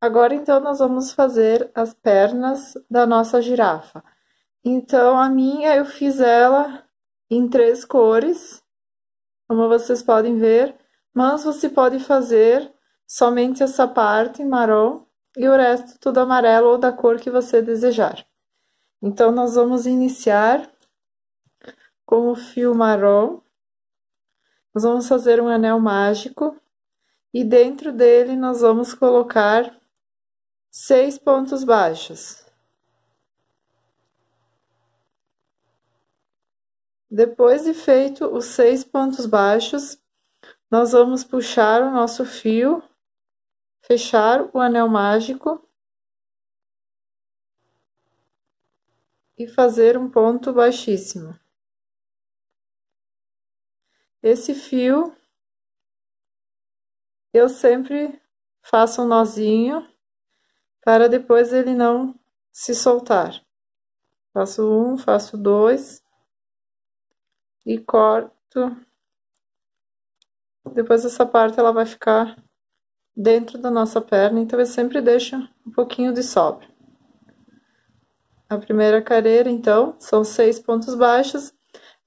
Agora, então, nós vamos fazer as pernas da nossa girafa. Então, a minha, eu fiz ela em 3 cores, como vocês podem ver, mas você pode fazer somente essa parte marrom e o resto tudo amarelo ou da cor que você desejar. Então, nós vamos iniciar com o fio marrom. Nós vamos fazer um anel mágico e dentro dele nós vamos colocar 6 pontos baixos. Depois de feito os 6 pontos baixos, nós vamos puxar o nosso fio, fechar o anel mágico e fazer um ponto baixíssimo. Esse fio, eu sempre faço um nozinho para depois ele não se soltar. Faço um, faço 2 e corto. Depois essa parte ela vai ficar dentro da nossa perna, então eu sempre deixo um pouquinho de sobra. A primeira carreira, então, são 6 pontos baixos.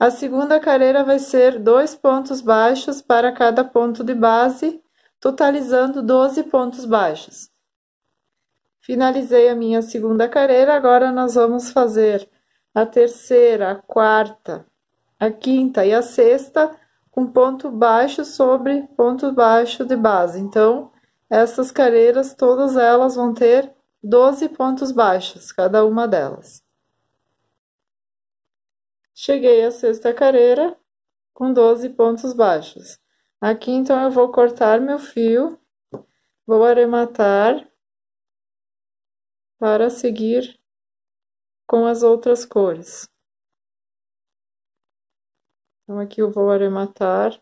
A segunda carreira vai ser 2 pontos baixos para cada ponto de base, totalizando 12 pontos baixos. Finalizei a minha segunda carreira, agora nós vamos fazer a terceira, a quarta, a quinta e a sexta com ponto baixo sobre ponto baixo de base. Então, essas carreiras, todas elas vão ter 12 pontos baixos, cada uma delas. Cheguei à sexta carreira com 12 pontos baixos. Aqui, então, eu vou cortar meu fio, vou arrematar para seguir com as outras cores. Então, aqui eu vou arrematar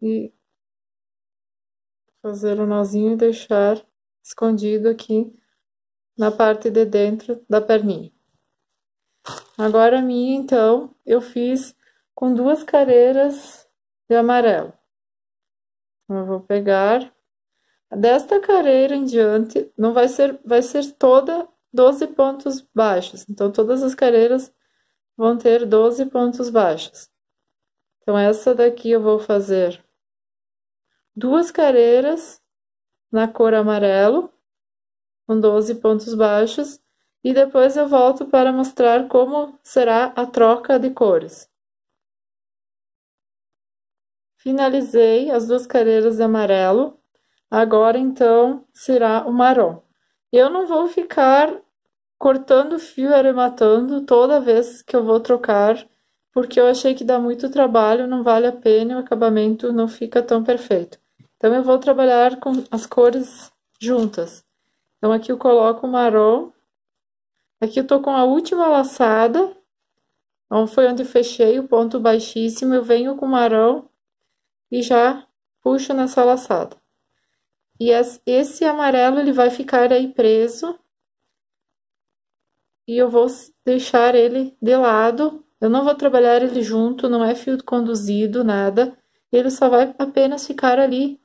e fazer o nozinho e deixar escondido aqui na parte de dentro da perninha. Agora a minha, então, eu fiz com 2 carreiras de amarelo. Então, eu vou pegar desta carreira em diante, não vai ser toda 12 pontos baixos. Então, todas as carreiras vão ter 12 pontos baixos. Então, essa daqui eu vou fazer 2 carreiras na cor amarelo, com 12 pontos baixos, e depois eu volto para mostrar como será a troca de cores. Finalizei as 2 carreiras de amarelo, agora então será o marrom. Eu não vou ficar cortando o fio e arrematando toda vez que eu vou trocar, porque eu achei que dá muito trabalho, não vale a pena, o acabamento não fica tão perfeito. Então, eu vou trabalhar com as cores juntas. Então, aqui eu coloco o marrom. Aqui eu tô com a última laçada, foi onde eu fechei o ponto baixíssimo, eu venho com o marrom e já puxo nessa laçada. E esse amarelo, ele vai ficar aí preso. E eu vou deixar ele de lado. Eu não vou trabalhar ele junto, não é fio conduzido, nada. Ele só vai apenas ficar ali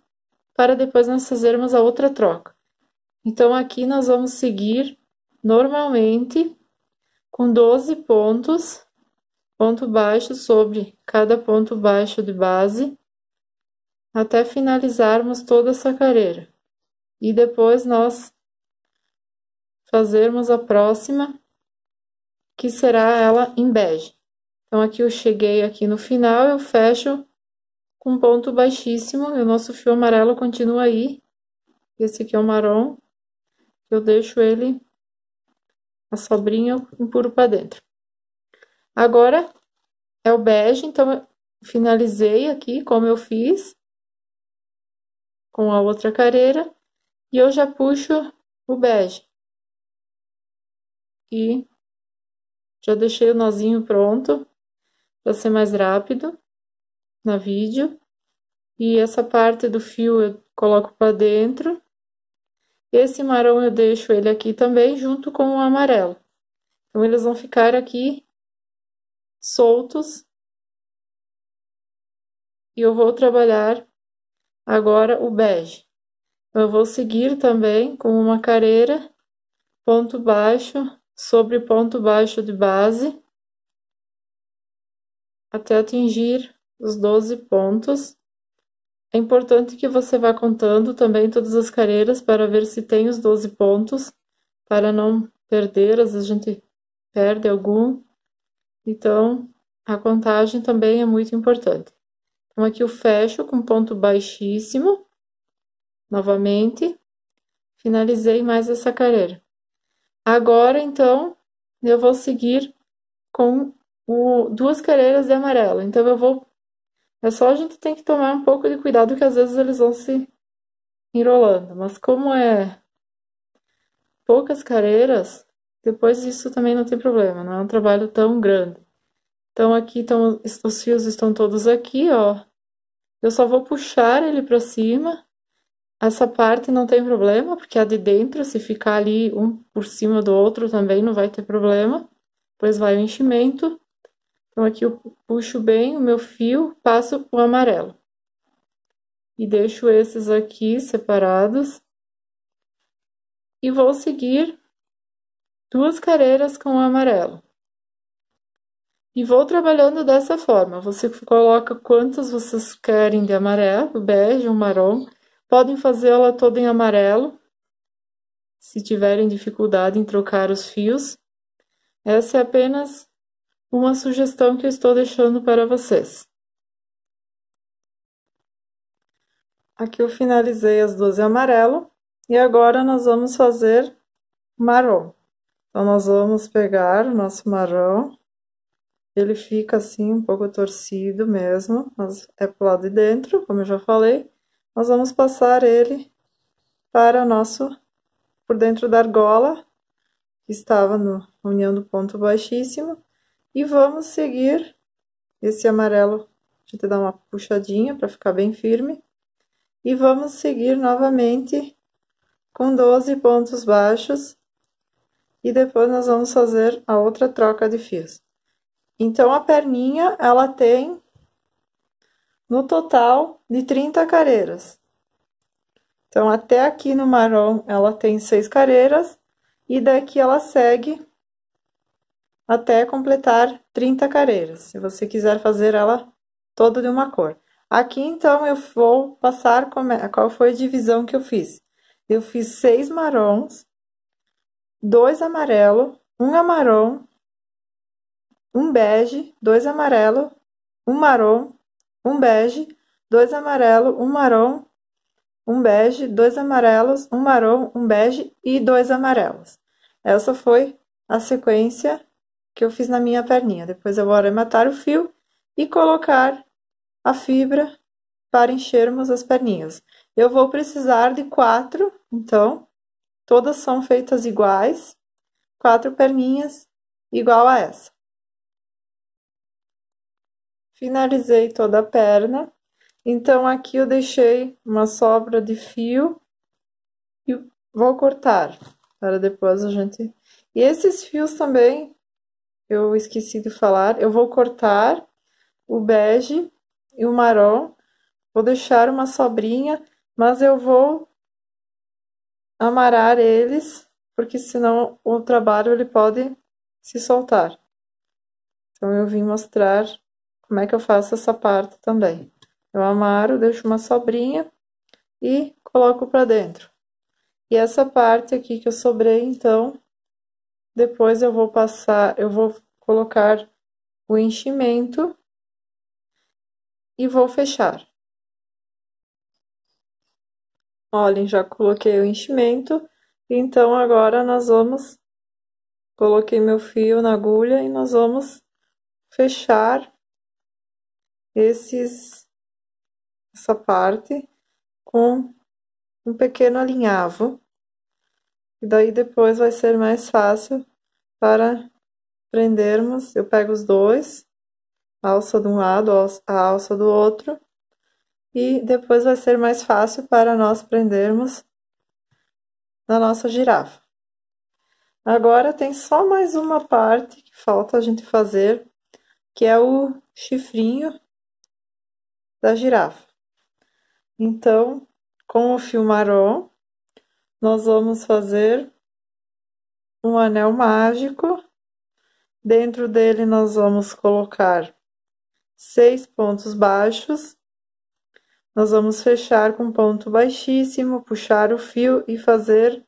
para depois nós fazermos a outra troca. Então, aqui nós vamos seguir normalmente com 12 pontos, ponto baixo sobre cada ponto baixo de base, até finalizarmos toda essa carreira. E depois nós fazermos a próxima, que será ela em bege. Então, aqui eu cheguei aqui no final, eu fecho com ponto baixíssimo, e o nosso fio amarelo continua aí. Esse aqui é o marrom, eu deixo ele, a sobrinha, eu empurro para dentro. Agora, é o bege, então, eu finalizei aqui, como eu fiz, com a outra carreira, e eu já puxo o bege. E já deixei o nozinho pronto, para ser mais rápido na vídeo. E essa parte do fio eu coloco para dentro. Esse marrom eu deixo ele aqui também, junto com o amarelo. Então, eles vão ficar aqui soltos. E eu vou trabalhar agora o bege. Eu vou seguir também com uma careira, ponto baixo sobre ponto baixo de base, até atingir os 12 pontos. É importante que você vá contando também todas as careiras para ver se tem os 12 pontos, para não perder, às vezes a gente perde algum. Então, a contagem também é muito importante. Então, aqui eu fecho com ponto baixíssimo, novamente, finalizei mais essa carreira. Agora, então, eu vou seguir com duas carreiras de amarelo. Então, é só a gente tem que tomar um pouco de cuidado, que às vezes eles vão se enrolando. Mas como é poucas carreiras, depois isso também não tem problema, não é um trabalho tão grande. Então, aqui estão, os fios estão todos aqui, ó. Eu só vou puxar ele para cima. Essa parte não tem problema, porque a de dentro, se ficar ali um por cima do outro, também não vai ter problema. Depois vai o enchimento. Então, aqui eu puxo bem o meu fio, passo o amarelo. E deixo esses aqui separados. E vou seguir duas carreiras com o amarelo. E vou trabalhando dessa forma. Você coloca quantos vocês querem de amarelo, bege ou marrom. Podem fazer ela toda em amarelo, se tiverem dificuldade em trocar os fios. Essa é apenas uma sugestão que eu estou deixando para vocês. Aqui eu finalizei as duas em amarelo. E agora nós vamos fazer marrom. Então, nós vamos pegar o nosso marrom. Ele fica assim, um pouco torcido mesmo, mas é pro lado de dentro, como eu já falei. Nós vamos passar ele para o nosso, por dentro da argola, que estava na união do ponto baixíssimo. E vamos seguir esse amarelo, a gente dá uma puxadinha para ficar bem firme. E vamos seguir novamente com 12 pontos baixos. E depois nós vamos fazer a outra troca de fios. Então, a perninha, ela tem, no total, de 30 careiras. Então, até aqui no marrom, ela tem 6 careiras, e daqui ela segue até completar 30 careiras, se você quiser fazer ela toda de uma cor. Aqui, então, eu vou passar qual foi a divisão que eu fiz. Eu fiz 6 marrons, 2 amarelo, 1 amarrom, um bege, 2 amarelo, um marrom, um bege, 2 amarelo, um marrom, um bege, 2 amarelos, um marrom, um bege e 2 amarelos. Essa foi a sequência que eu fiz na minha perninha. Depois eu vou arrematar o fio e colocar a fibra para enchermos as perninhas. Eu vou precisar de 4, então, todas são feitas iguais, 4 perninhas igual a essa. Finalizei toda a perna, então aqui eu deixei uma sobra de fio e vou cortar, para depois a gente... E esses fios também, eu esqueci de falar, eu vou cortar o bege e o marrom, vou deixar uma sobrinha, mas eu vou amarrar eles, porque senão o trabalho ele pode se soltar. Então, eu vim mostrar como é que eu faço essa parte também. Eu amaro, deixo uma sobrinha e coloco para dentro. E essa parte aqui que eu sobrei, então, depois eu vou passar, eu vou colocar o enchimento e vou fechar. Olhem, já coloquei o enchimento, então agora nós vamos... Coloquei meu fio na agulha e nós vamos fechar essa parte com um pequeno alinhavo. E daí depois vai ser mais fácil para prendermos. Eu pego os dois, a alça de um lado, a alça do outro. E depois vai ser mais fácil para nós prendermos na nossa girafa. Agora tem só mais uma parte que falta a gente fazer, que é o chifrinho da girafa. Então, com o fio marrom, nós vamos fazer um anel mágico. Dentro dele nós vamos colocar 6 pontos baixos. Nós vamos fechar com ponto baixíssimo, puxar o fio e fazer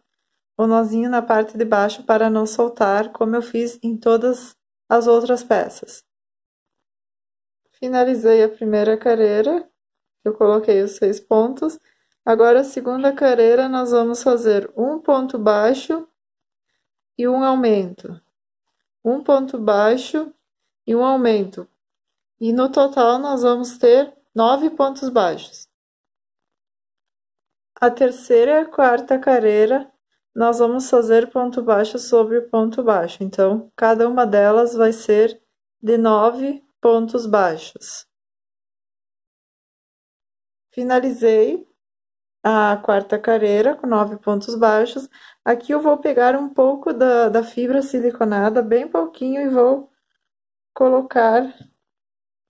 o nozinho na parte de baixo para não soltar, como eu fiz em todas as outras peças. Finalizei a primeira carreira, eu coloquei os 6 pontos. Agora a segunda carreira nós vamos fazer um ponto baixo e um aumento. Um ponto baixo e um aumento. E no total nós vamos ter 9 pontos baixos. A terceira e a quarta carreira nós vamos fazer ponto baixo sobre ponto baixo. Então, cada uma delas vai ser de 9 pontos baixos. Finalizei a quarta carreira com 9 pontos baixos. Aqui eu vou pegar um pouco da fibra siliconada, bem pouquinho, e vou colocar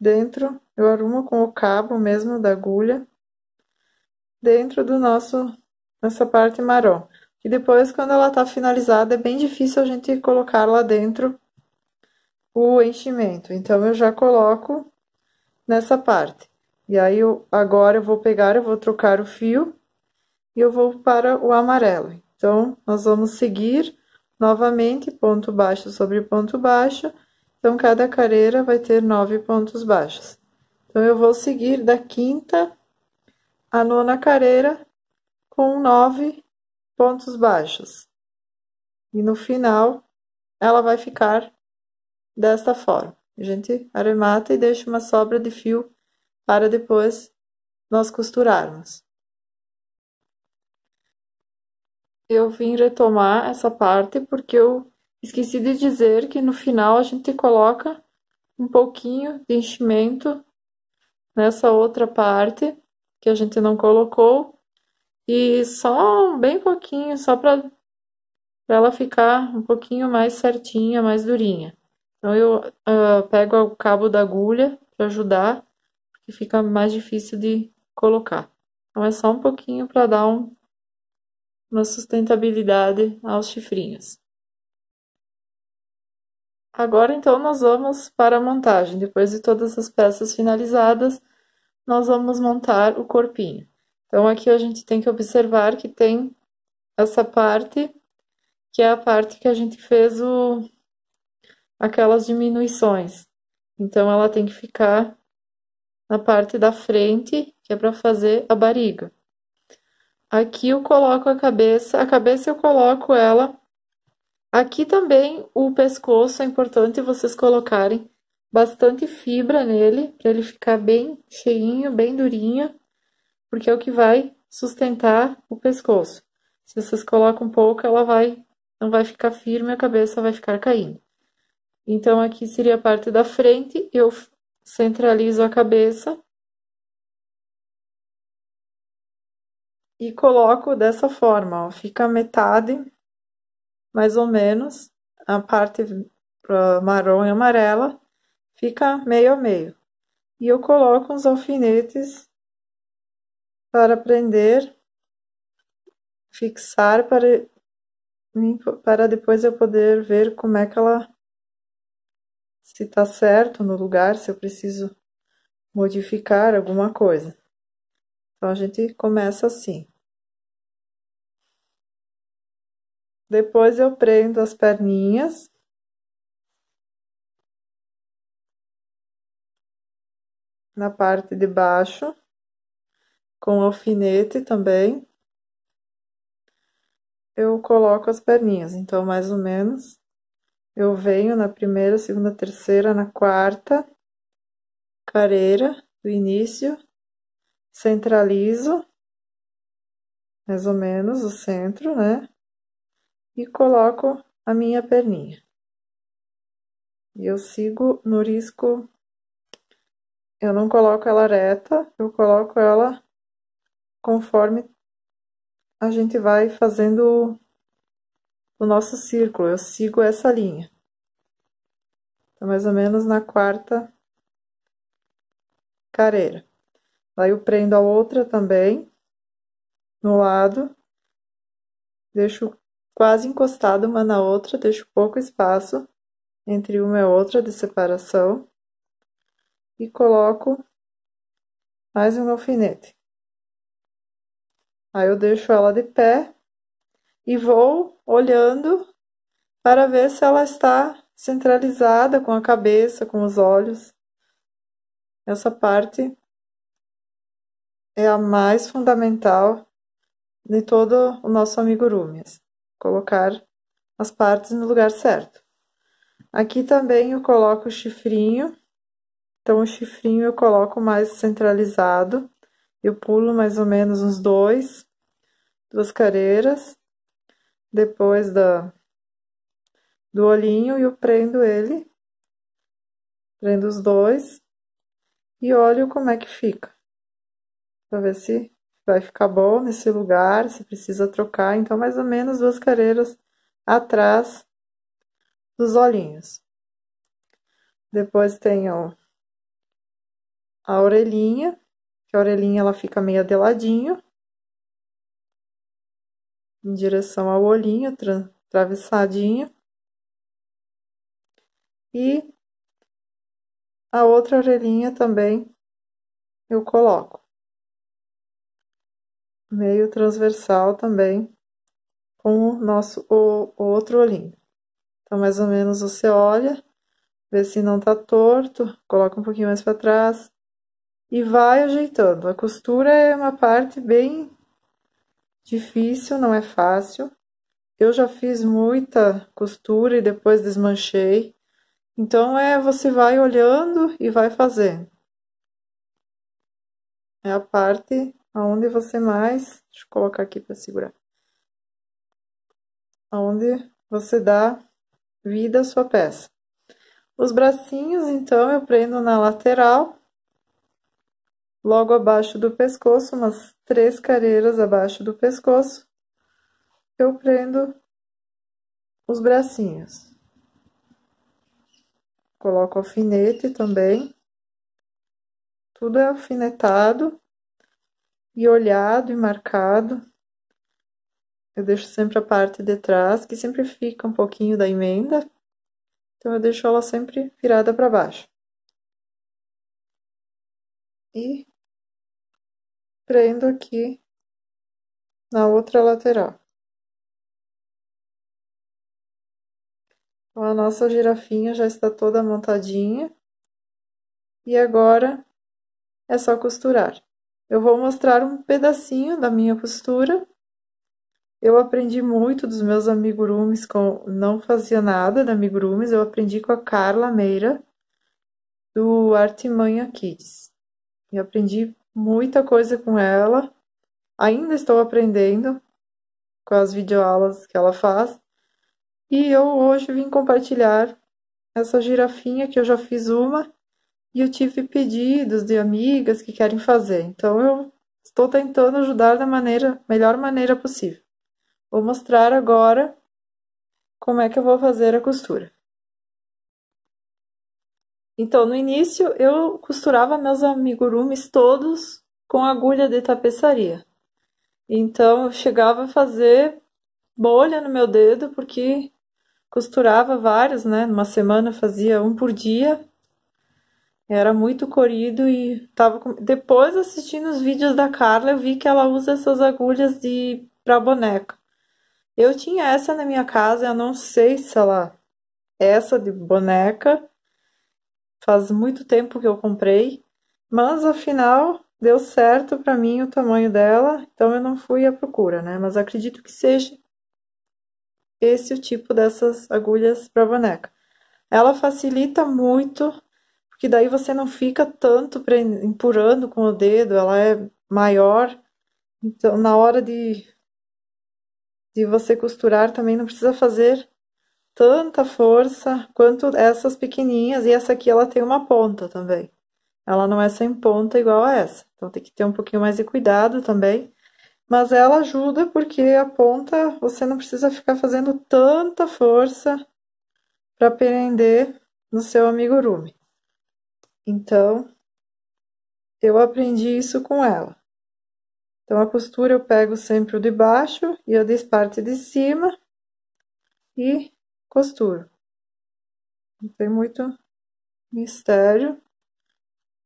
dentro. Eu arrumo com o cabo mesmo da agulha, dentro do nessa parte marrom. E depois, quando ela tá finalizada, é bem difícil a gente colocar lá dentro o enchimento. Então, eu já coloco nessa parte. E aí, agora eu vou pegar, eu vou trocar o fio e eu vou para o amarelo. Então, nós vamos seguir novamente ponto baixo sobre ponto baixo. Então, cada carreira vai ter 9 pontos baixos. Então, eu vou seguir da quinta à nona carreira com 9 pontos baixos. E no final, ela vai ficar desta forma. A gente arremata e deixa uma sobra de fio para depois nós costurarmos. Eu vim retomar essa parte porque eu esqueci de dizer que no final a gente coloca um pouquinho de enchimento nessa outra parte que a gente não colocou, e só bem pouquinho, só para ela ficar um pouquinho mais certinha, mais durinha. Então eu pego o cabo da agulha para ajudar, porque fica mais difícil de colocar. Então é só um pouquinho para dar uma sustentabilidade aos chifrinhos. Agora então nós vamos para a montagem. Depois de todas as peças finalizadas, nós vamos montar o corpinho. Então aqui a gente tem que observar que tem essa parte, que é a parte que a gente fez aquelas diminuições. Então ela tem que ficar na parte da frente, que é para fazer a barriga. Aqui eu coloco a cabeça eu coloco ela. Aqui também o pescoço é importante vocês colocarem bastante fibra nele, para ele ficar bem cheinho, bem durinho, porque é o que vai sustentar o pescoço. Se vocês colocam um pouco, ela não vai ficar firme, a cabeça vai ficar caindo. Então, aqui seria a parte da frente, eu centralizo a cabeça e coloco dessa forma, ó, fica metade, mais ou menos, a parte marrom e amarela, fica meio a meio. E eu coloco uns alfinetes para prender, fixar, para depois eu poder ver como é que ela, se tá certo no lugar, se eu preciso modificar alguma coisa. Então, a gente começa assim. Depois eu prendo as perninhas. Na parte de baixo, com alfinete também. Eu coloco as perninhas, então, mais ou menos, eu venho na primeira, segunda, terceira, na quarta carreira do início, centralizo, mais ou menos, o centro, né? E coloco a minha perninha. E eu sigo no risco, eu não coloco ela reta, eu coloco ela conforme a gente vai fazendo o nosso círculo, eu sigo essa linha. Então, mais ou menos na quarta carreira. Aí eu prendo a outra também, no lado, deixo quase encostado uma na outra, deixo pouco espaço entre uma e outra de separação e coloco mais um alfinete. Aí eu deixo ela de pé e vou olhando para ver se ela está centralizada com a cabeça, com os olhos. Essa parte é a mais fundamental de todo o nosso amigurumi, colocar as partes no lugar certo. Aqui também eu coloco o chifrinho, então o chifrinho eu coloco mais centralizado, eu pulo mais ou menos uns duas careiras, depois do olhinho, e eu prendo ele, prendo os dois, e olho como é que fica, para ver se vai ficar bom nesse lugar, se precisa trocar, então mais ou menos 2 careiras atrás dos olhinhos. Depois tem a orelhinha, que a orelhinha ela fica meio de ladinho, em direção ao olhinho, atravessadinho. E a outra orelhinha também eu coloco, meio transversal também, com o outro olhinho. Então, mais ou menos você olha, vê se não tá torto, coloca um pouquinho mais para trás e vai ajeitando. A costura é uma parte bem difícil, não é fácil. Eu já fiz muita costura e depois desmanchei. Então, você vai olhando e vai fazendo. É a parte onde você mais... Deixa eu colocar aqui para segurar. Onde você dá vida à sua peça. Os bracinhos, então, eu prendo na lateral, logo abaixo do pescoço, umas 3 careiras abaixo do pescoço, eu prendo os bracinhos. Coloco alfinete também. Tudo é alfinetado e olhado e marcado. Eu deixo sempre a parte de trás, que sempre fica um pouquinho da emenda. Então, eu deixo ela sempre virada para baixo. E prendo aqui na outra lateral. Então, a nossa girafinha já está toda montadinha. E agora é só costurar. Eu vou mostrar um pedacinho da minha costura. Eu aprendi muito dos meus amigurumis, não fazia nada de amigurumis, eu aprendi com a Carla Meira, do Artimanha Kids. Eu aprendi muita coisa com ela, ainda estou aprendendo com as videoaulas que ela faz. E eu hoje vim compartilhar essa girafinha que eu já fiz uma, e eu tive pedidos de amigas que querem fazer. Então, eu estou tentando ajudar da melhor maneira possível. Vou mostrar agora como é que eu vou fazer a costura. Então, no início, eu costurava meus amigurumis todos com agulha de tapeçaria. Então, eu chegava a fazer bolha no meu dedo, porque costurava vários, né? Numa semana eu fazia um por dia. Era muito corrido e depois assistindo os vídeos da Carla, eu vi que ela usa essas agulhas para boneca. Eu tinha essa na minha casa, eu não sei se ela essa de boneca. Faz muito tempo que eu comprei, mas afinal deu certo para mim o tamanho dela, então eu não fui à procura, né? Mas acredito que seja esse o tipo dessas agulhas para boneca. Ela facilita muito, porque daí você não fica tanto empurrando com o dedo, ela é maior, então na hora de você costurar também não precisa fazer tanta força quanto essas pequenininhas, e essa aqui ela tem uma ponta também. Ela não é sem ponta igual a essa, então tem que ter um pouquinho mais de cuidado também. Mas ela ajuda porque a ponta você não precisa ficar fazendo tanta força para prender no seu amigurumi. Então, eu aprendi isso com ela. Então, a costura eu pego sempre o de baixo e a de parte de cima e costuro. Não tem muito mistério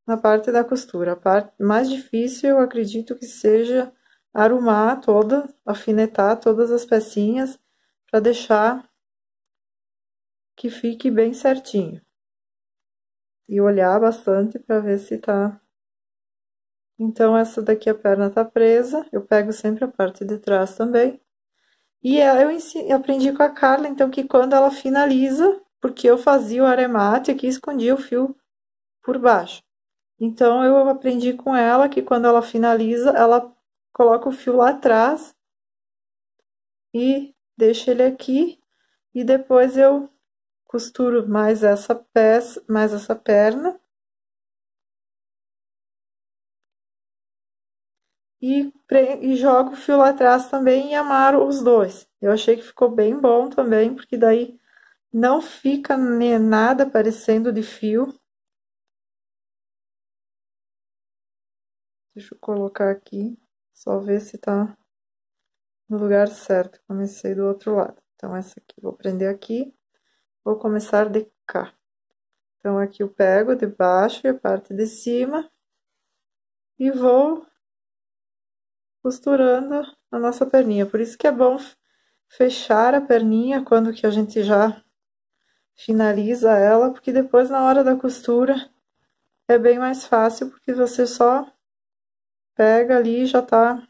na parte da costura. A parte mais difícil, eu acredito que seja arrumar toda, alfinetar todas as pecinhas para deixar que fique bem certinho. E olhar bastante para ver se tá. Então, essa daqui a perna tá presa, eu pego sempre a parte de trás também. E eu aprendi com a Carla, então, que quando ela finaliza, porque eu fazia o aremate aqui, escondia o fio por baixo. Então, eu aprendi com ela que quando ela finaliza, ela coloca o fio lá atrás e deixa ele aqui. E depois eu costuro mais essa peça, mais essa perna. E jogo o fio lá atrás também e amarro os dois. Eu achei que ficou bem bom também, porque daí não fica nada parecendo de fio. Deixa eu colocar aqui, só ver se tá no lugar certo. Comecei do outro lado. Então, essa aqui, vou prender aqui. Vou começar de cá. Então, aqui eu pego de baixo e a parte de cima. E vou costurando a nossa perninha. Por isso que é bom fechar a perninha quando que a gente já finaliza ela, porque depois na hora da costura é bem mais fácil, porque você só pega ali e já tá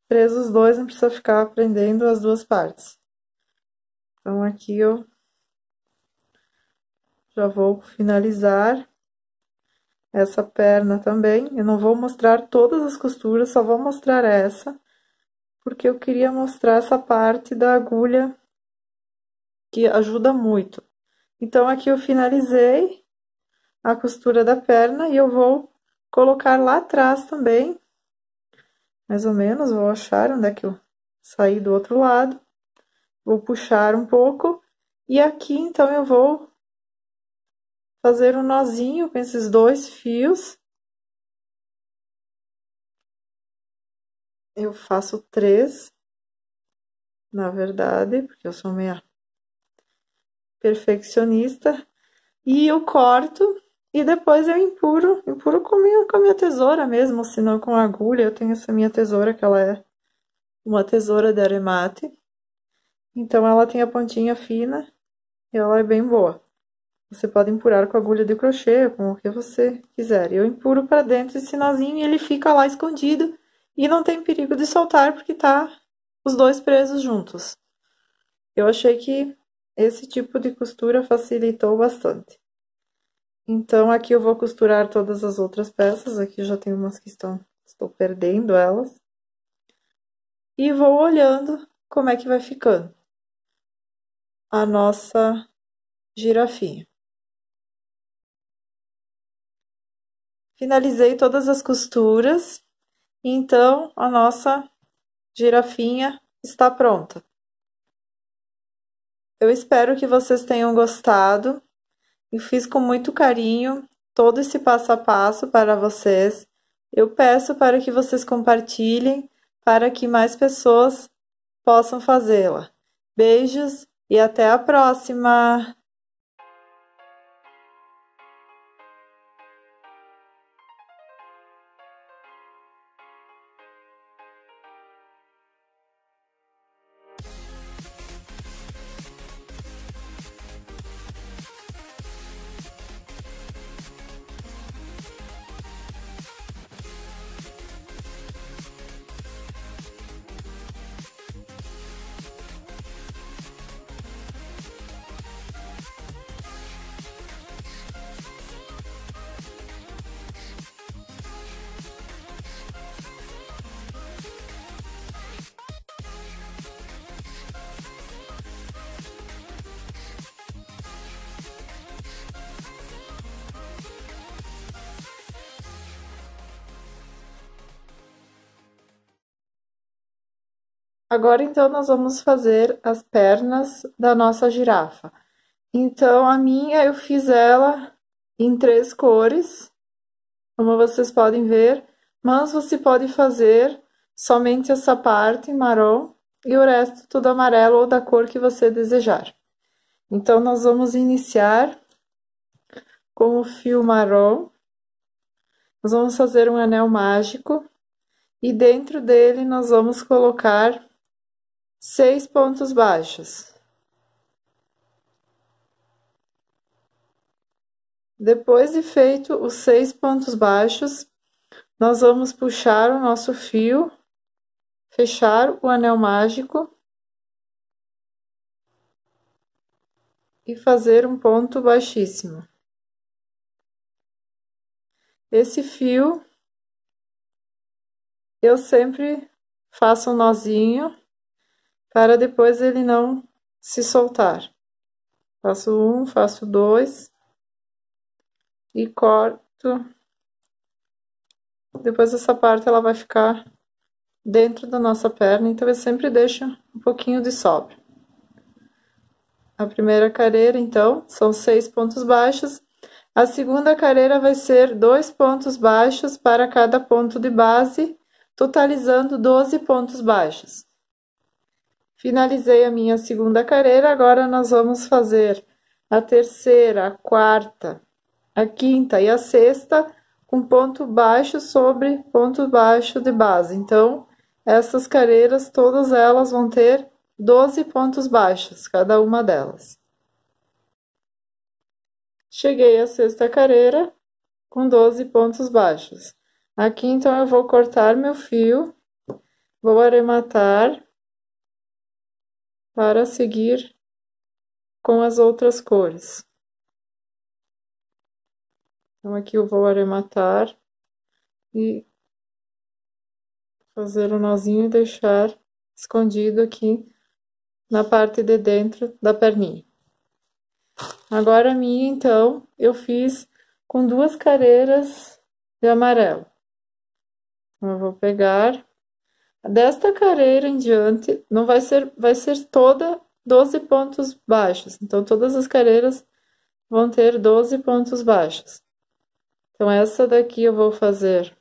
preso os dois, não precisa ficar prendendo as duas partes. Então, aqui eu já vou finalizar essa perna também. Eu não vou mostrar todas as costuras, só vou mostrar essa, porque eu queria mostrar essa parte da agulha que ajuda muito. Então, aqui eu finalizei a costura da perna e eu vou colocar lá atrás também, mais ou menos, vou achar onde é que eu saí do outro lado, vou puxar um pouco, e aqui então eu vou fazer um nozinho com esses dois fios. Eu faço 3, na verdade, porque eu sou meio perfeccionista, e eu corto e depois eu empuro com a minha tesoura mesmo, se não com agulha. Eu tenho essa minha tesoura, que ela é uma tesoura de aremate, então ela tem a pontinha fina e ela é bem boa. Você pode empurar com agulha de crochê, com o que você quiser. Eu empuro para dentro esse nozinho e ele fica lá escondido e não tem perigo de soltar porque tá os dois presos juntos. Eu achei que esse tipo de costura facilitou bastante. Então, aqui eu vou costurar todas as outras peças. Aqui já tem umas que estou perdendo elas. E vou olhando como é que vai ficando a nossa girafinha. Finalizei todas as costuras, então a nossa girafinha está pronta. Eu espero que vocês tenham gostado. Eu fiz com muito carinho todo esse passo a passo para vocês. Eu peço para que vocês compartilhem, para que mais pessoas possam fazê-la. Beijos e até a próxima! Agora, então, nós vamos fazer as pernas da nossa girafa. Então, a minha, eu fiz ela em 3 cores, como vocês podem ver, mas você pode fazer somente essa parte marrom e o resto tudo amarelo ou da cor que você desejar. Então, nós vamos iniciar com o fio marrom. Nós vamos fazer um anel mágico e dentro dele nós vamos colocar 6 pontos baixos. Depois de feito os 6 pontos baixos, nós vamos puxar o nosso fio, fechar o anel mágico e fazer um ponto baixíssimo. Esse fio, eu sempre faço um nozinho para depois ele não se soltar. Faço um, faço dois e corto. Depois essa parte ela vai ficar dentro da nossa perna, então eu sempre deixo um pouquinho de sobra. A primeira carreira, então, são 6 pontos baixos. A segunda carreira vai ser 2 pontos baixos para cada ponto de base, totalizando 12 pontos baixos. Finalizei a minha segunda carreira, agora nós vamos fazer a terceira, a quarta, a quinta e a sexta com ponto baixo sobre ponto baixo de base. Então, essas carreiras, todas elas vão ter 12 pontos baixos, cada uma delas. Cheguei à sexta carreira com 12 pontos baixos. Aqui, então, eu vou cortar meu fio, vou arrematar para seguir com as outras cores. Então, aqui eu vou arrematar e fazer o nozinho e deixar escondido aqui na parte de dentro da perninha. Agora a minha, então, eu fiz com 2 carreiras de amarelo. Então, eu vou pegar desta carreira em diante, não vai ser toda 12 pontos baixos. Então, todas as carreiras vão ter 12 pontos baixos. Então, essa daqui eu vou fazer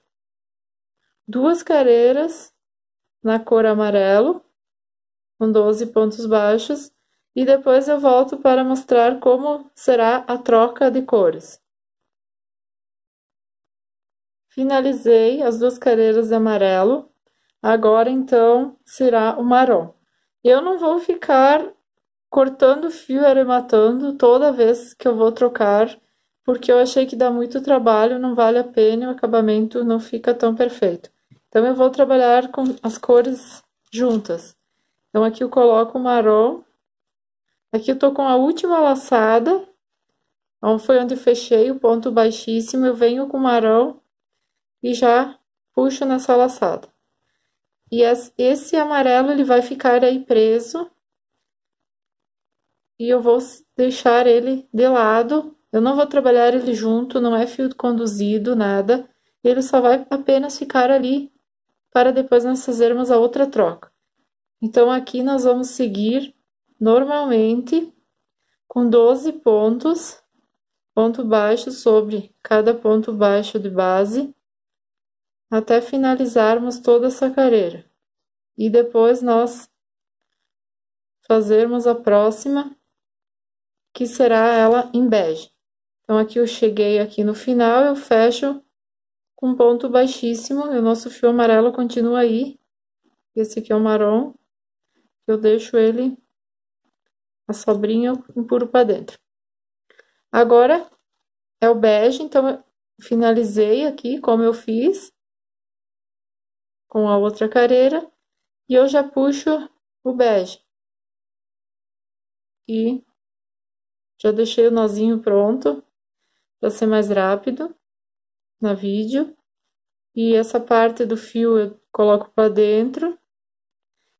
2 carreiras na cor amarelo, com 12 pontos baixos, e depois eu volto para mostrar como será a troca de cores. Finalizei as 2 carreiras de amarelo, agora então será o marrom. Eu não vou ficar cortando fio e arrematando toda vez que eu vou trocar, porque eu achei que dá muito trabalho, não vale a pena, o acabamento não fica tão perfeito. Então, eu vou trabalhar com as cores juntas. Então, aqui eu coloco o marrom. Aqui eu tô com a última laçada, foi onde fechei o ponto baixíssimo, eu venho com o marrom e já puxo nessa laçada. E esse amarelo, ele vai ficar aí preso. E eu vou deixar ele de lado, eu não vou trabalhar ele junto, não é fio conduzido, nada. Ele só vai apenas ficar ali para depois nós fazermos a outra troca. Então, aqui nós vamos seguir normalmente com 12 pontos, ponto baixo sobre cada ponto baixo de base, até finalizarmos toda essa carreira. E depois nós fazermos a próxima, que será ela em bege. Então, aqui eu cheguei aqui no final, eu fecho com ponto baixíssimo, e o nosso fio amarelo continua aí. Esse aqui é o marrom, eu deixo ele, a sobrinha, eu empurro para dentro. Agora, é o bege, então, eu finalizei aqui, como eu fiz, com a outra carreira, e eu já puxo o bege. E já deixei o nozinho pronto, para ser mais rápido na vídeo. E essa parte do fio eu coloco para dentro.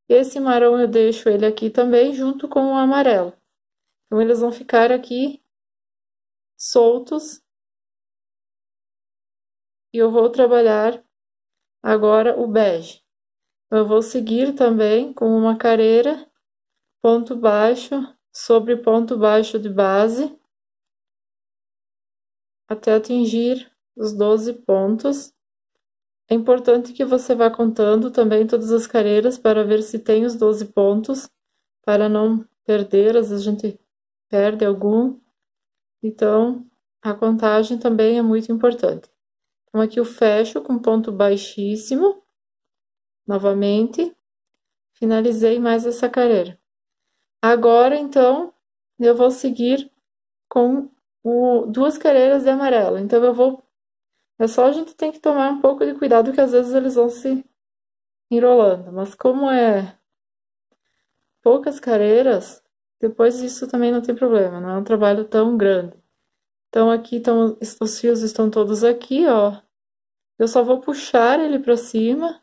Esse marrom eu deixo ele aqui também, junto com o amarelo. Então, eles vão ficar aqui soltos. E eu vou trabalhar agora o bege. Eu vou seguir também com uma carreira, ponto baixo sobre ponto baixo de base, até atingir os 12 pontos É importante que você vá contando também todas as carreiras para ver se tem os 12 pontos, para não perder, às vezes a gente perde algum. Então, a contagem também é muito importante. Então, aqui eu fecho com ponto baixíssimo, novamente, finalizei mais essa carreira. Agora, então, eu vou seguir com duas carreiras de amarelo. Então, é só a gente tem que tomar um pouco de cuidado, que às vezes eles vão se enrolando. Mas como é poucas carreiras, depois isso também não tem problema, não é um trabalho tão grande. Então, aqui estão, os fios estão todos aqui, ó. Eu só vou puxar ele para cima.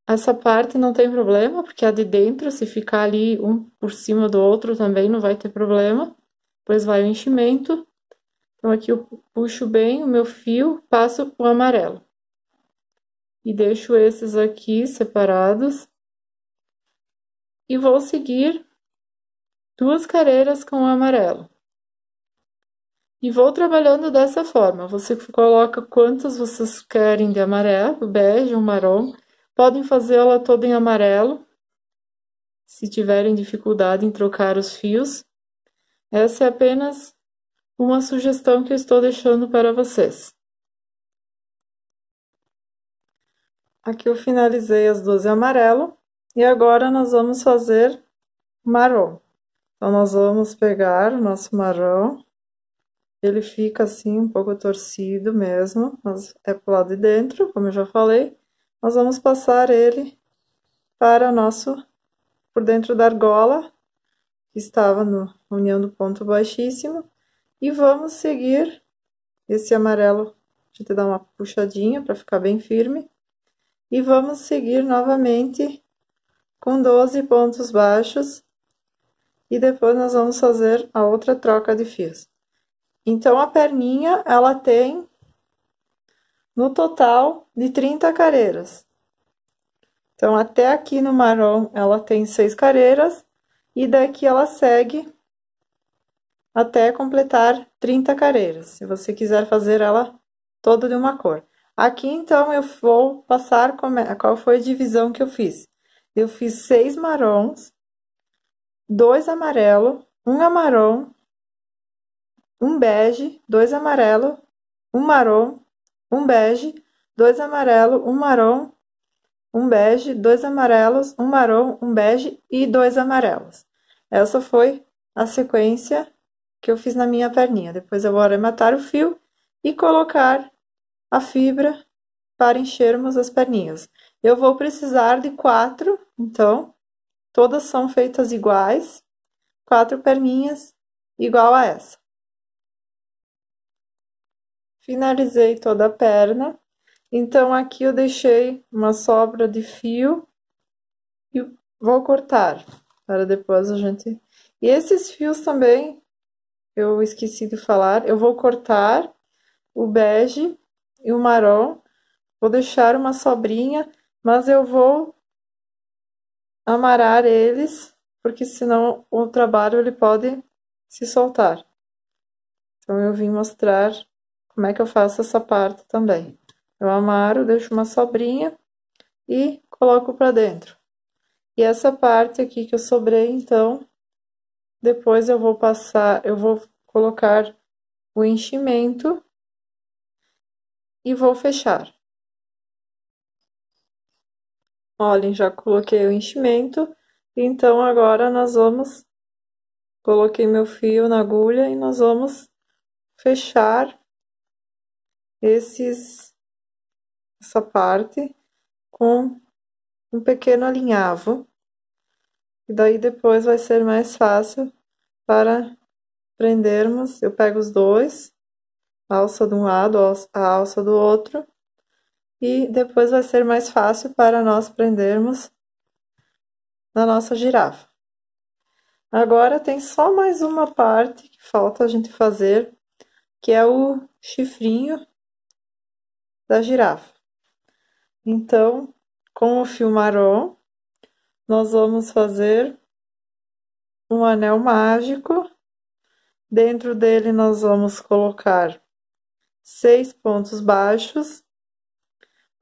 Essa parte não tem problema, porque a de dentro, se ficar ali um por cima do outro, também não vai ter problema. Depois vai o enchimento. Então, aqui eu puxo bem o meu fio, passo o amarelo. E deixo esses aqui separados. E vou seguir duas carreiras com o amarelo. E vou trabalhando dessa forma. Você coloca quantas vocês querem de amarelo, bege ou marrom. Podem fazê-la toda em amarelo, se tiverem dificuldade em trocar os fios. Essa é apenas uma sugestão que eu estou deixando para vocês. Aqui eu finalizei as duas em amarelo. E agora nós vamos fazer marrom. Então, nós vamos pegar o nosso marrom. Ele fica assim, um pouco torcido mesmo, mas é pro lado de dentro, como eu já falei. Nós vamos passar ele para por dentro da argola, que estava na união do ponto baixíssimo. E vamos seguir esse amarelo, a gente dá uma puxadinha para ficar bem firme. E vamos seguir novamente com 12 pontos baixos. E depois nós vamos fazer a outra troca de fios. Então, a perninha, ela tem, no total, de 30 carreiras. Então, até aqui no marrom, ela tem 6 carreiras, e daqui ela segue até completar 30 carreiras, se você quiser fazer ela toda de uma cor. Aqui, então, eu vou passar qual foi a divisão que eu fiz. Eu fiz 6 marrons, 2 amarelo, 1 marrom, um bege, 2 amarelo, um marrom, um bege, 2 amarelo, um marrom, um bege, 2 amarelos, um marrom, um bege e 2 amarelos. Essa foi a sequência que eu fiz na minha perninha. Depois eu vou arrematar o fio e colocar a fibra para enchermos as perninhas. Eu vou precisar de 4, então, todas são feitas iguais, 4 perninhas igual a essa. Finalizei toda a perna, então aqui eu deixei uma sobra de fio e vou cortar, para depois a gente... E esses fios também, eu esqueci de falar, eu vou cortar o bege e o marrom, vou deixar uma sobrinha, mas eu vou amarrar eles, porque senão o trabalho ele pode se soltar. Então, eu vim mostrar como é que eu faço essa parte também. Eu amaro, deixo uma sobrinha e coloco para dentro. E essa parte aqui que eu sobrei, então, depois eu vou colocar o enchimento e vou fechar. Olhem, já coloquei o enchimento, então agora coloquei meu fio na agulha e nós vamos fechar essa parte com um pequeno alinhavo, e daí depois vai ser mais fácil para prendermos. Eu pego os dois, a alça de um lado, a alça do outro, e depois vai ser mais fácil para nós prendermos na nossa girafa. Agora tem só mais uma parte que falta a gente fazer, que é o chifrinho da girafa. Então, com o fio marrom, nós vamos fazer um anel mágico. Dentro dele nós vamos colocar 6 pontos baixos.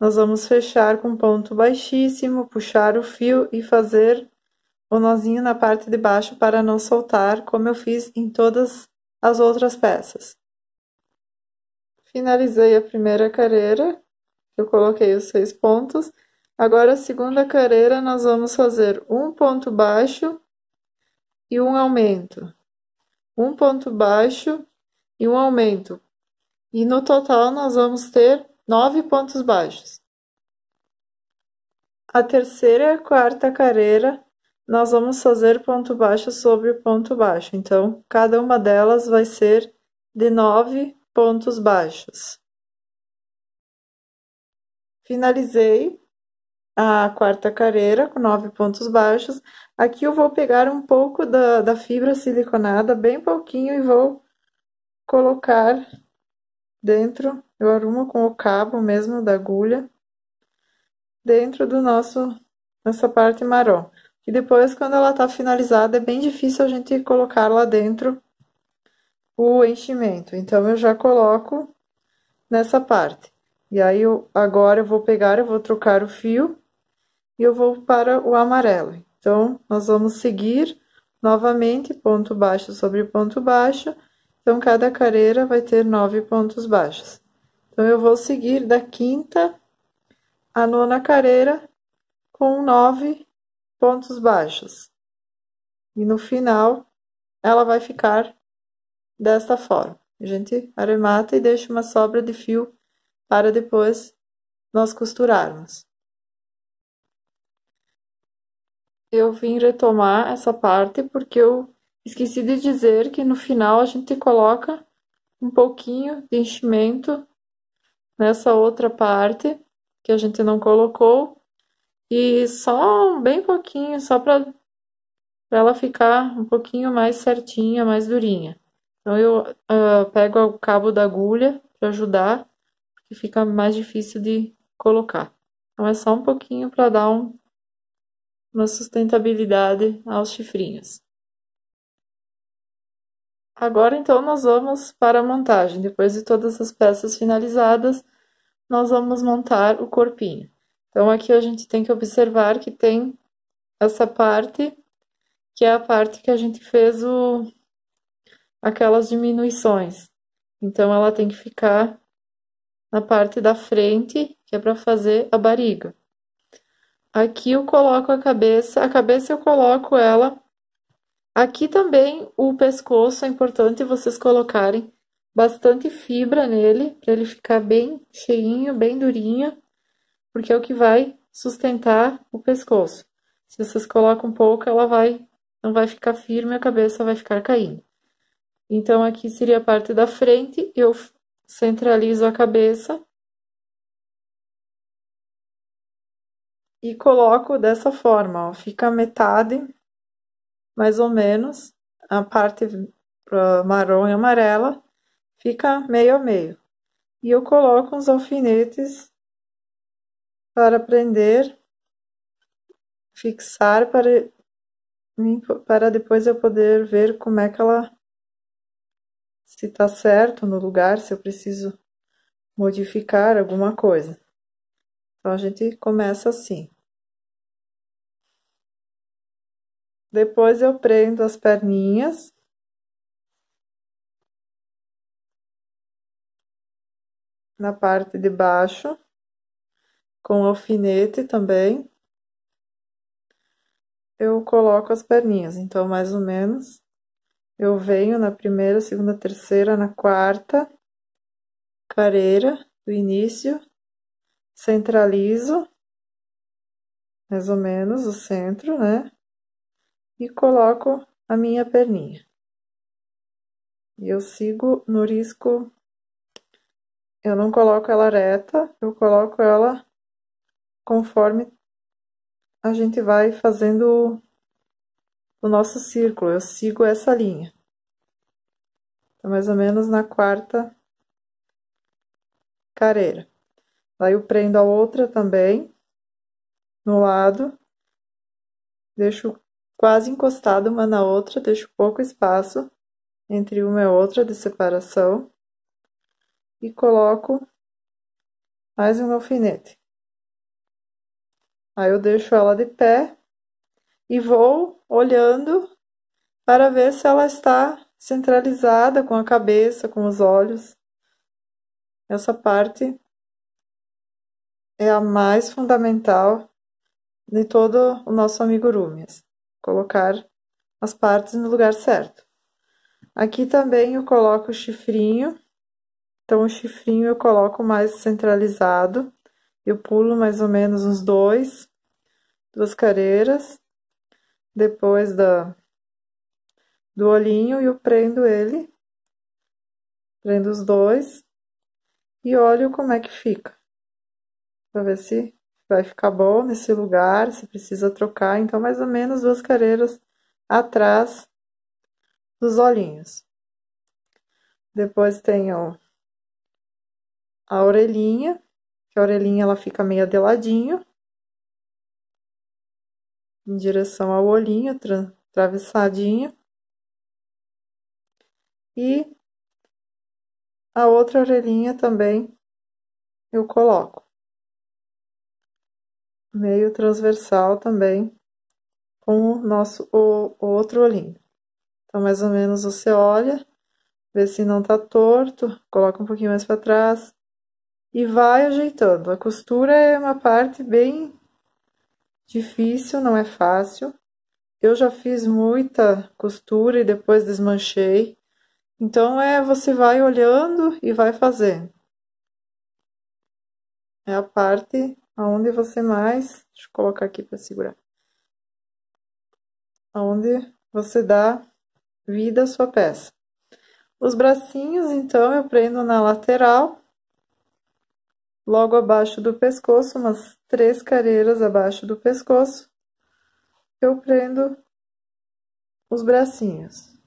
nós vamos fechar com ponto baixíssimo, puxar o fio e fazer o nozinho na parte de baixo para não soltar, como eu fiz em todas as outras peças. Finalizei a primeira carreira, eu coloquei os 6 pontos. Agora, a segunda carreira, nós vamos fazer um ponto baixo e um aumento. Um ponto baixo e um aumento. E no total, nós vamos ter 9 pontos baixos. A terceira e a quarta carreira, nós vamos fazer ponto baixo sobre ponto baixo. Então, cada uma delas vai ser de 9 pontos baixos. Finalizei a quarta carreira com 9 pontos baixos. Aqui eu vou pegar um pouco da fibra siliconada, bem pouquinho, e vou colocar dentro. Eu arrumo com o cabo mesmo da agulha, dentro do nessa parte marrom. E depois, quando ela tá finalizada, é bem difícil a gente colocar lá dentro o enchimento. Então, eu já coloco nessa parte. E aí, agora eu vou pegar, eu vou trocar o fio e eu vou para o amarelo. Então, nós vamos seguir novamente ponto baixo sobre ponto baixo. Então, cada carreira vai ter 9 pontos baixos. Então, eu vou seguir da quinta à nona carreira com 9 pontos baixos. E no final, ela vai ficar desta forma. A gente arremata e deixa uma sobra de fio para depois nós costurarmos. Eu vim retomar essa parte porque eu esqueci de dizer que no final a gente coloca um pouquinho de enchimento nessa outra parte que a gente não colocou, e só bem pouquinho, só para ela ficar um pouquinho mais certinha, mais durinha. Então eu pego o cabo da agulha para ajudar, porque fica mais difícil de colocar. Então é só um pouquinho para dar uma sustentabilidade aos chifrinhos. Agora, então, nós vamos para a montagem. Depois de todas as peças finalizadas, nós vamos montar o corpinho. Então, aqui a gente tem que observar que tem essa parte, que é a parte que a gente fez aquelas diminuições. Então, ela tem que ficar na parte da frente, que é para fazer a barriga. Aqui eu coloco a cabeça eu coloco ela. Aqui também o pescoço é importante vocês colocarem bastante fibra nele, para ele ficar bem cheinho, bem durinho, porque é o que vai sustentar o pescoço. Se vocês colocam um pouco, ela não vai ficar firme, a cabeça vai ficar caindo. Então, aqui seria a parte da frente, eu centralizo a cabeça e coloco dessa forma, ó, fica metade, mais ou menos, a parte marrom e amarela fica meio a meio. E eu coloco uns alfinetes para prender, fixar, para depois eu poder ver como é que ela, se tá certo no lugar, se eu preciso modificar alguma coisa. Então, a gente começa assim. Depois eu prendo as perninhas. Na parte de baixo, com alfinete também. Eu coloco as perninhas, então, mais ou menos, eu venho na primeira, segunda, terceira, na quarta carreira do início, centralizo, mais ou menos, o centro, né? E coloco a minha perninha. E eu sigo no risco, eu não coloco ela reta, eu coloco ela conforme a gente vai fazendo o nosso círculo, eu sigo essa linha. Então, mais ou menos na quarta carreira. Daí eu prendo a outra também, no lado, deixo quase encostado uma na outra, deixo pouco espaço entre uma e outra de separação, e coloco mais um alfinete. Aí eu deixo ela de pé e vou olhando para ver se ela está centralizada com a cabeça, com os olhos. Essa parte é a mais fundamental de todo o nosso amigurumi. Colocar as partes no lugar certo. Aqui também eu coloco o chifrinho. Então, o chifrinho eu coloco mais centralizado. Eu pulo mais ou menos uns duas careiras. Depois do olhinho e eu prendo ele. Prendo os dois. E olho como é que fica. Pra ver se vai ficar bom nesse lugar, se precisa trocar. Então, mais ou menos duas careiras atrás dos olhinhos. Depois tem a orelhinha, que a orelhinha ela fica meio de ladinho, em direção ao olhinho, atravessadinho. E a outra orelhinha também eu coloco. Meio transversal também, com o outro olhinho. Então, mais ou menos você olha, vê se não tá torto, coloca um pouquinho mais para trás e vai ajeitando. A costura é uma parte bem difícil, não é fácil. Eu já fiz muita costura e depois desmanchei. Então, você vai olhando e vai fazendo. É a parte onde você mais... Deixa eu colocar aqui para segurar. Onde você dá vida à sua peça. Os bracinhos, então, eu prendo na lateral, logo abaixo do pescoço, umas 3 careiras abaixo do pescoço, eu prendo os bracinhos.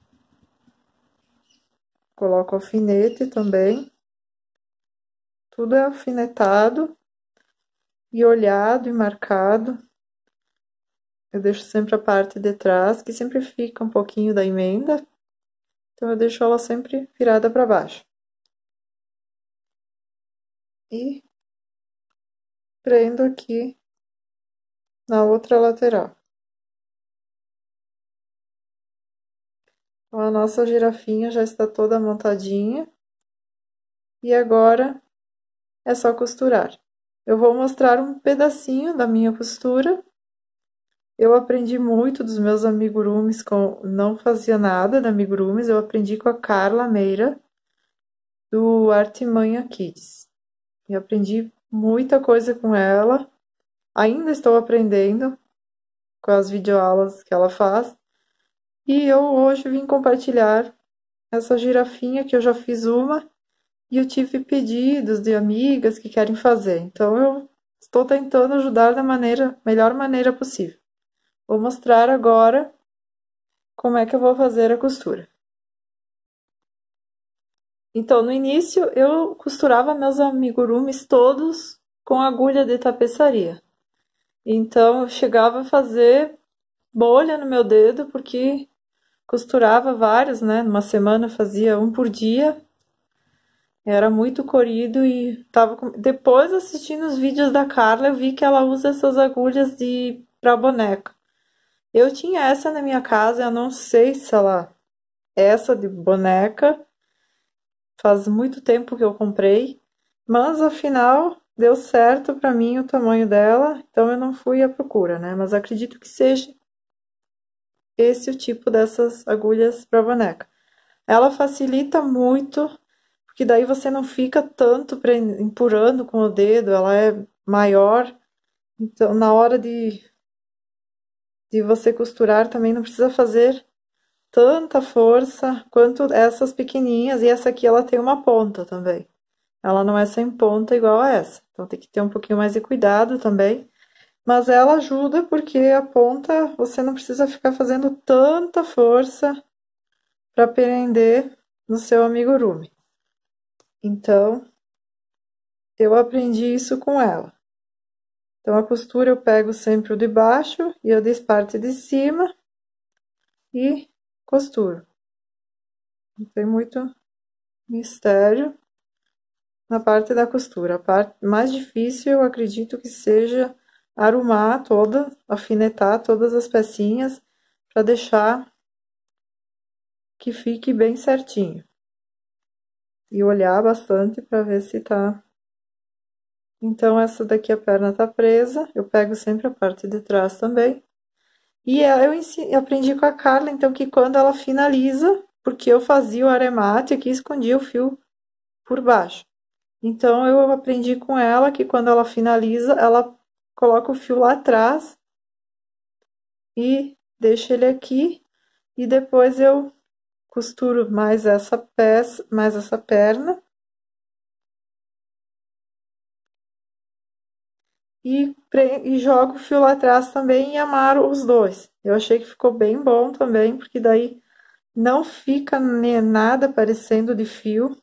Coloco alfinete também. Tudo é alfinetado e olhado e marcado. Eu deixo sempre a parte de trás, que sempre fica um pouquinho da emenda. Então, eu deixo ela sempre virada para baixo. E prendo aqui na outra lateral. Então, a nossa girafinha já está toda montadinha. E agora é só costurar. Eu vou mostrar um pedacinho da minha costura. Eu aprendi muito dos meus amigurumis, não fazia nada de amigurumis, eu aprendi com a Carla Meira, do Artimanha Kids. E aprendi muita coisa com ela. Ainda estou aprendendo com as videoaulas que ela faz. E eu hoje vim compartilhar essa girafinha que eu já fiz uma. E eu tive pedidos de amigas que querem fazer. Então, eu estou tentando ajudar da melhor maneira possível. Vou mostrar agora como é que eu vou fazer a costura. Então, no início, eu costurava meus amigurumis todos com agulha de tapeçaria. Então, eu chegava a fazer bolha no meu dedo, porque costurava vários, né? Numa semana eu fazia um por dia. Era muito corrido e depois assistindo os vídeos da Carla, eu vi que ela usa essas agulhas para boneca. Eu tinha essa na minha casa, eu não sei se ela essa de boneca. Faz muito tempo que eu comprei, mas afinal deu certo para mim o tamanho dela, então eu não fui à procura, né? Mas acredito que seja esse o tipo dessas agulhas para boneca. Ela facilita muito, porque daí você não fica tanto empurrando com o dedo, ela é maior, então na hora de você costurar também não precisa fazer tanta força quanto essas pequenininhas, e essa aqui ela tem uma ponta também. Ela não é sem ponta igual a essa, então tem que ter um pouquinho mais de cuidado também. Mas ela ajuda porque a ponta você não precisa ficar fazendo tanta força para prender no seu amigurumi. Então, eu aprendi isso com ela. Então, a costura eu pego sempre o de baixo e eu desço parte de cima e costuro. Não tem muito mistério na parte da costura. A parte mais difícil eu acredito que seja arrumar toda, alfinetar todas as pecinhas para deixar que fique bem certinho. E olhar bastante para ver se tá. Então, essa daqui a perna tá presa, eu pego sempre a parte de trás também. E eu aprendi com a Carla, então, que quando ela finaliza, porque eu fazia o aremate aqui, escondia o fio por baixo. Então, eu aprendi com ela que quando ela finaliza, ela coloca o fio lá atrás e deixa ele aqui. E depois eu costuro mais essa peça, mais essa perna. E jogo o fio lá atrás também e amarro os dois. Eu achei que ficou bem bom também, porque daí não fica nada parecendo de fio.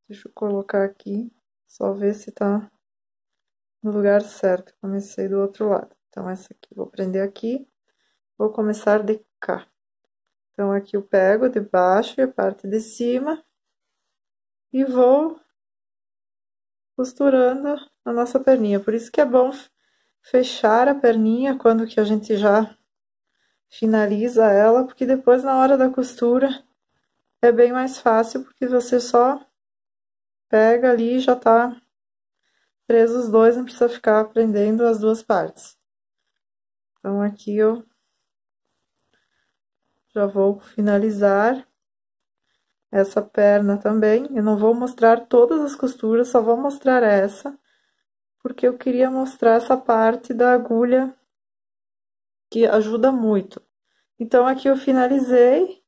Deixa eu colocar aqui, só ver se tá no lugar certo. Comecei do outro lado. Então, essa aqui, vou prender aqui, vou começar de cá. Então, aqui eu pego de baixo e a parte de cima e vou costurando a nossa perninha. Por isso que é bom fechar a perninha quando que a gente já finaliza ela, porque depois na hora da costura é bem mais fácil, porque você só pega ali e já tá preso os dois, não precisa ficar prendendo as duas partes. Então, aqui eu já vou finalizar essa perna também. Eu não vou mostrar todas as costuras, só vou mostrar essa, porque eu queria mostrar essa parte da agulha que ajuda muito. Então, aqui eu finalizei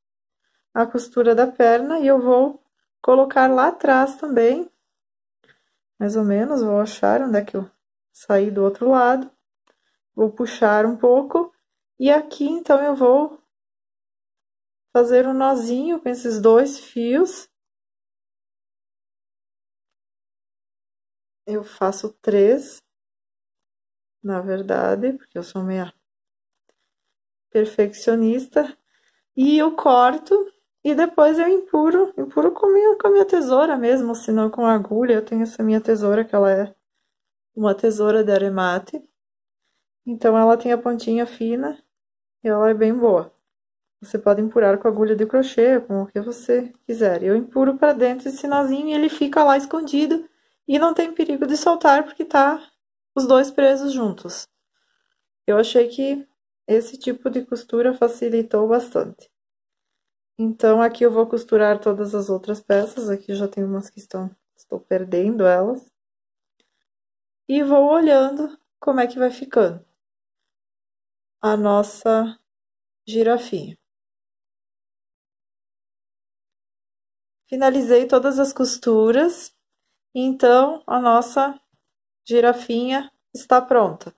a costura da perna e eu vou colocar lá atrás também, mais ou menos, vou achar onde é que eu saí do outro lado, vou puxar um pouco, e aqui então eu vou fazer um nozinho com esses dois fios. Eu faço 3, na verdade, porque eu sou meio perfeccionista, e eu corto e depois eu empuro com a minha tesoura mesmo, se não com agulha. Eu tenho essa minha tesoura, que ela é uma tesoura de aremate, então ela tem a pontinha fina e ela é bem boa. Você pode empurar com agulha de crochê, com o que você quiser. Eu empuro para dentro esse nozinho e ele fica lá escondido e não tem perigo de soltar porque tá os dois presos juntos. Eu achei que esse tipo de costura facilitou bastante. Então, aqui eu vou costurar todas as outras peças. Aqui já tem umas que estou perdendo elas. E vou olhando como é que vai ficando a nossa girafinha. Finalizei todas as costuras, então a nossa girafinha está pronta.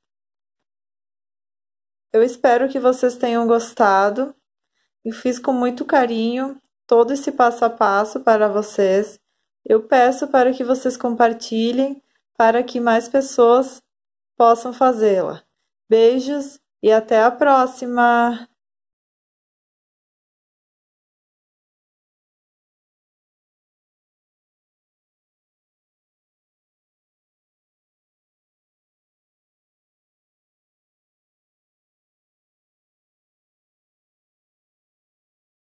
Eu espero que vocês tenham gostado. Eu fiz com muito carinho todo esse passo a passo para vocês. Eu peço para que vocês compartilhem para que mais pessoas possam fazê-la. Beijos e até a próxima!